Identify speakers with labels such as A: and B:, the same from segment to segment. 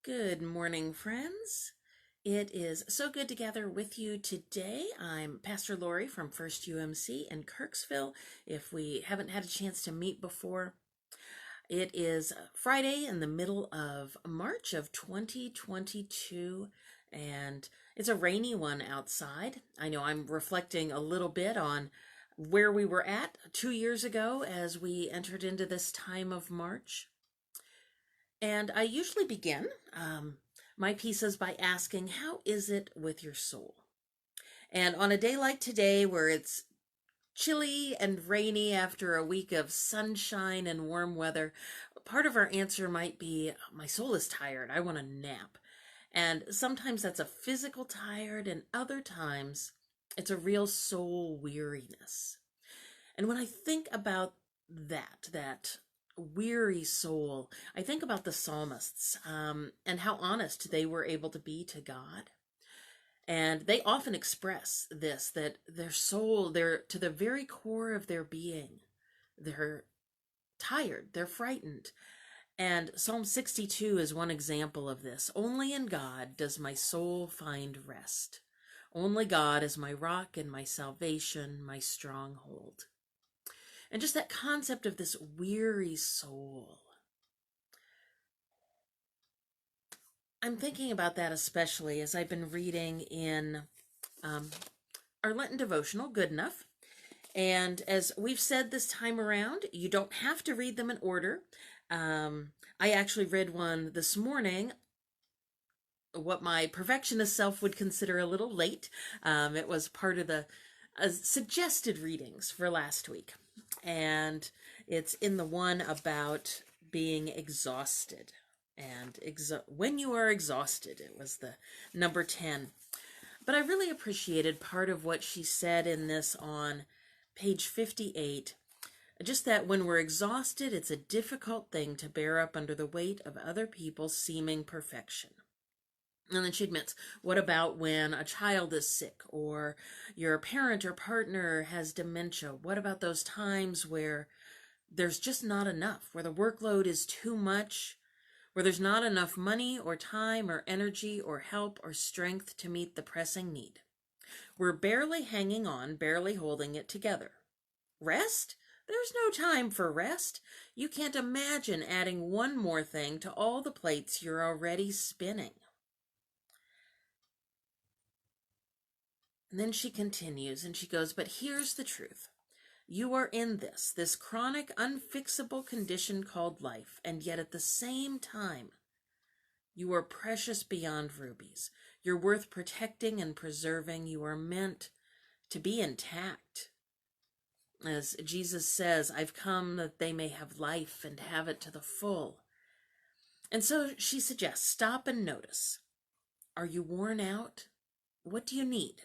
A: Good morning, friends. It is so good to gather with you today. I'm Pastor Lorri from First UMC in Kirksville. If we haven't had a chance to meet before, it is Friday in the middle of March of 2022, and it's a rainy one outside. I know I'm reflecting a little bit on where we were at 2 years ago as we entered into this time of March. And I usually begin my pieces by asking, how is it with your soul? And on a day like today, where it's chilly and rainy after a week of sunshine and warm weather, part of our answer might be, my soul is tired. I want to nap. And sometimes that's a physical tired, and other times it's a real soul weariness. And when I think about that weary soul, I think about the psalmists and how honest they were able to be to God. And they often express this, that their soul, they're to the very core of their being, they're tired, they're frightened. And Psalm 62 is one example of this. Only in God does my soul find rest. Only God is my rock and my salvation, my stronghold. And just that concept of this weary soul. I'm thinking about that especially as I've been reading in our Lenten Devotional, Good Enough. And as we've said this time around, you don't have to read them in order. I actually read one this morning, what my perfectionist self would consider a little late. It was part of the suggested readings for last week. And it's in the one about being exhausted. And when you are exhausted, it was the number 10. But I really appreciated part of what she said in this on page 58. Just that when we're exhausted, it's a difficult thing to bear up under the weight of other people's seeming perfection. And then she admits, what about when a child is sick or your parent or partner has dementia? What about those times where there's just not enough, where the workload is too much, where there's not enough money or time or energy or help or strength to meet the pressing need? We're barely hanging on, barely holding it together. Rest? There's no time for rest. You can't imagine adding one more thing to all the plates you're already spinning. And then she continues and she goes, but here's the truth. You are in this chronic, unfixable condition called life, and yet at the same time, you are precious beyond rubies. You're worth protecting and preserving. You are meant to be intact. As Jesus says, I've come that they may have life and have it to the full. And so she suggests, stop and notice. Are you worn out? What do you need?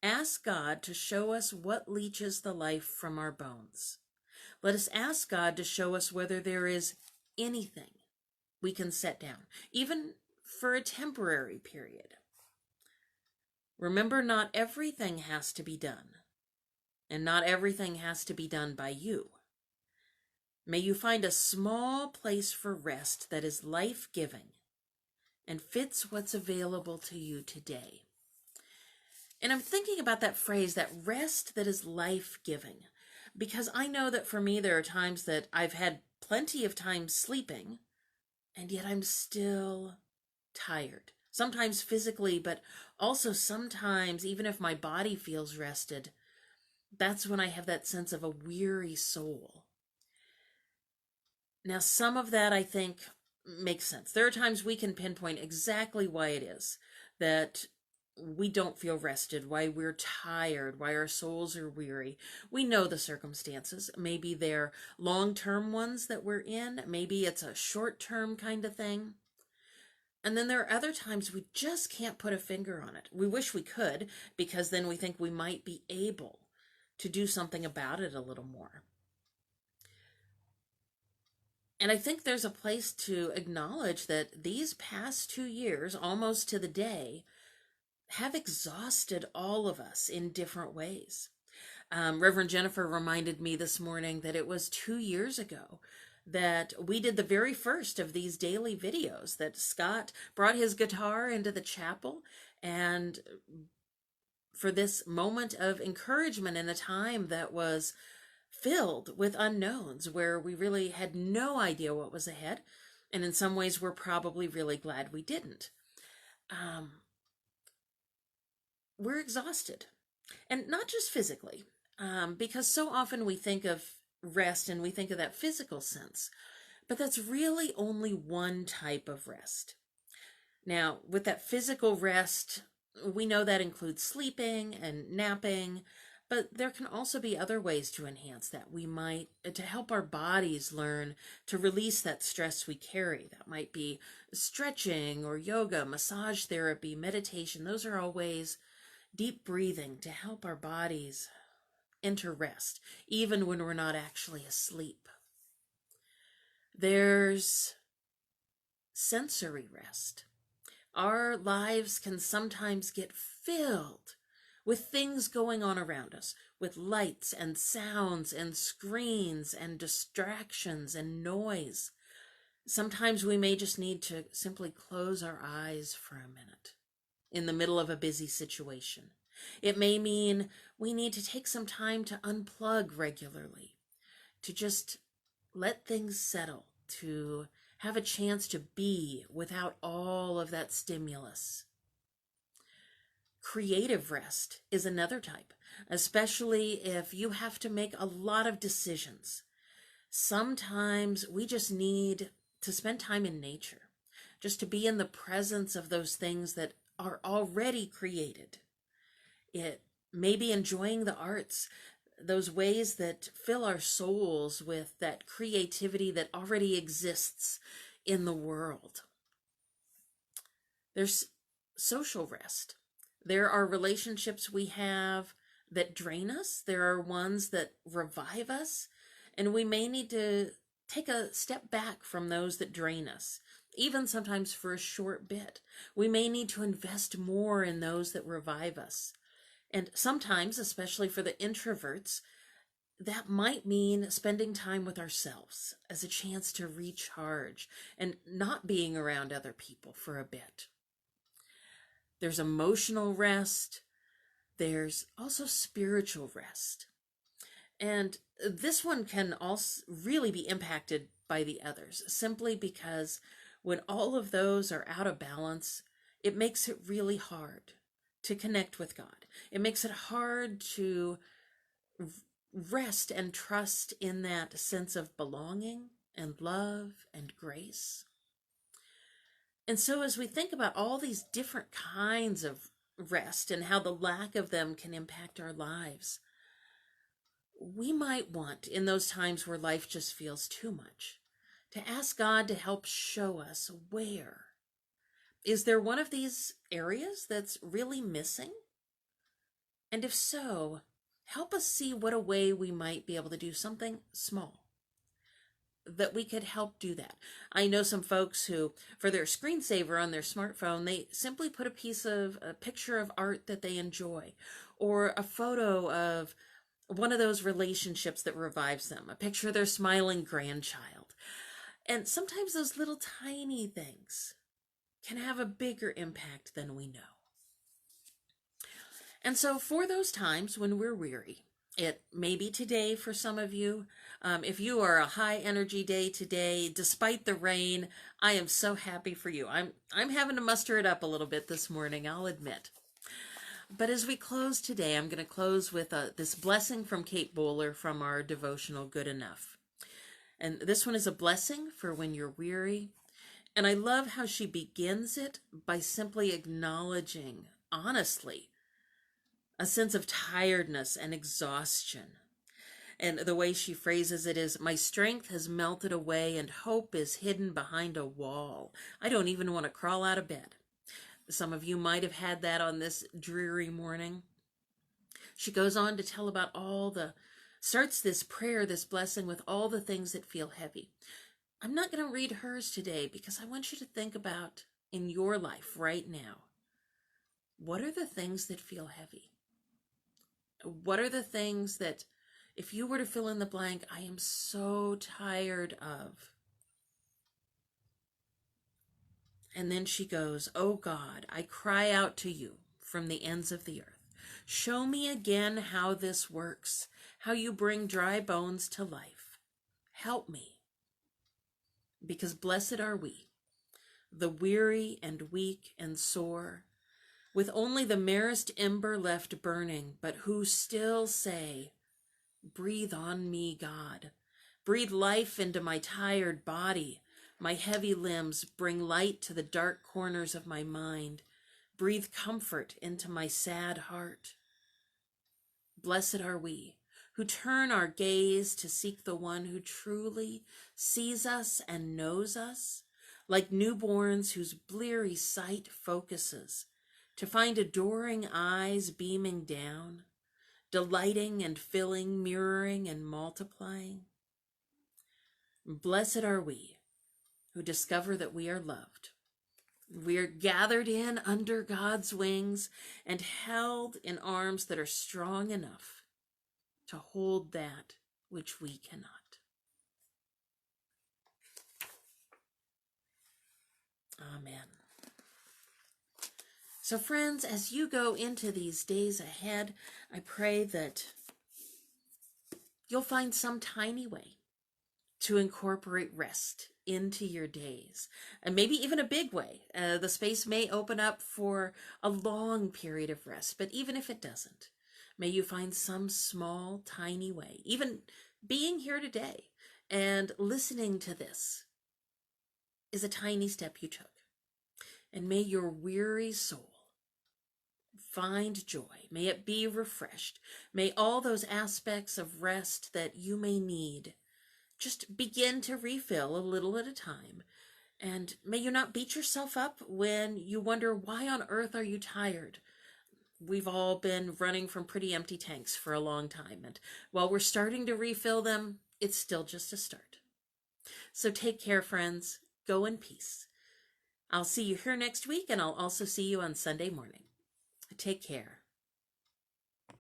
A: Ask God to show us what leaches the life from our bones. Let us ask God to show us whether there is anything we can set down, even for a temporary period. Remember, not everything has to be done, and not everything has to be done by you. May you find a small place for rest that is life-giving and fits what's available to you today. And I'm thinking about that phrase, that rest that is life-giving, because I know that for me, there are times that I've had plenty of time sleeping, and yet I'm still tired. Sometimes physically, but also sometimes, even if my body feels rested, that's when I have that sense of a weary soul. Now, some of that I think makes sense. There are times we can pinpoint exactly why it is that we don't feel rested, why we're tired, why our souls are weary. We know the circumstances. Maybe they're long-term ones that we're in. Maybe it's a short-term kind of thing. And then there are other times we just can't put a finger on it. We wish we could, because then we think we might be able to do something about it a little more. And I think there's a place to acknowledge that these past 2 years, almost to the day, have exhausted all of us in different ways. Reverend Jennifer reminded me this morning that it was 2 years ago that we did the very first of these daily videos, that Scott brought his guitar into the chapel, and for this moment of encouragement in a time that was filled with unknowns, where we really had no idea what was ahead, and in some ways we're probably really glad we didn't. We're exhausted, and not just physically, because so often we think of rest and we think of that physical sense, but that's really only one type of rest. Now, with that physical rest, we know that includes sleeping and napping, but there can also be other ways to enhance that. To help our bodies learn to release that stress we carry. That might be stretching or yoga, massage therapy, meditation. Those are all ways, deep breathing, to help our bodies enter rest, even when we're not actually asleep. There's sensory rest. Our lives can sometimes get filled with things going on around us, with lights and sounds and screens and distractions and noise. Sometimes we may just need to simply close our eyes for a minute in the middle of a busy situation. It may mean we need to take some time to unplug regularly, to just let things settle, to have a chance to be without all of that stimulus. Creative rest is another type, especially if you have to make a lot of decisions. Sometimes we just need to spend time in nature, just to be in the presence of those things that are already created. It may be enjoying the arts, those ways that fill our souls with that creativity that already exists in the world. There's social rest. There are relationships we have that drain us. There are ones that revive us, and we may need to take a step back from those that drain us, even sometimes for a short bit. We may need to invest more in those that revive us. And sometimes, especially for the introverts, that might mean spending time with ourselves as a chance to recharge and not being around other people for a bit. There's emotional rest. There's also spiritual rest. And this one can also really be impacted by the others, simply because when all of those are out of balance, it makes it really hard to connect with God. It makes it hard to rest and trust in that sense of belonging and love and grace. And so as we think about all these different kinds of rest and how the lack of them can impact our lives, we might want, in those times where life just feels too much, to ask God to help show us where. Is there one of these areas that's really missing? And if so, help us see what a way we might be able to do something small that we could help do that. I know some folks who, for their screensaver on their smartphone, they simply put a picture of art that they enjoy, or a photo of one of those relationships that revives them, a picture of their smiling grandchild. And sometimes those little tiny things can have a bigger impact than we know. And so for those times when we're weary, it may be today for some of you. If you are a high energy day today, despite the rain, I am so happy for you. I'm having to muster it up a little bit this morning, I'll admit. But as we close today, I'm going to close with this blessing from Kate Bowler from our devotional, Good Enough. And this one is a blessing for when you're weary. And I love how she begins it by simply acknowledging, honestly, a sense of tiredness and exhaustion. And the way she phrases it is, my strength has melted away and hope is hidden behind a wall. I don't even want to crawl out of bed. Some of you might have had that on this dreary morning. She goes on to tell about starts this prayer, this blessing, with all the things that feel heavy. I'm not going to read hers today because I want you to think about, in your life right now, what are the things that feel heavy? What are the things that, if you were to fill in the blank, I am so tired of. And then she goes, oh God, I cry out to you from the ends of the earth. Show me again how this works, how you bring dry bones to life. Help me. Because blessed are we, the weary and weak and sore, with only the merest ember left burning, but who still say, breathe on me, God. Breathe life into my tired body. My heavy limbs bring light to the dark corners of my mind. Breathe comfort into my sad heart. Blessed are we who turn our gaze to seek the one who truly sees us and knows us, like newborns whose bleary sight focuses, to find adoring eyes beaming down, delighting and filling, mirroring and multiplying. Blessed are we who discover that we are loved. We are gathered in under God's wings and held in arms that are strong enough to hold that which we cannot. Amen. So friends, as you go into these days ahead, I pray that you'll find some tiny way to incorporate rest into your days, and maybe even a big way. The space may open up for a long period of rest, but even if it doesn't, may you find some small, tiny way. Even being here today and listening to this is a tiny step you took. And may your weary soul find joy. May it be refreshed. May all those aspects of rest that you may need just begin to refill a little at a time. And may you not beat yourself up when you wonder, why on earth are you tired? We've all been running from pretty empty tanks for a long time. And while we're starting to refill them, it's still just a start. So take care, friends. Go in peace. I'll see you here next week, and I'll also see you on Sunday morning. Take care.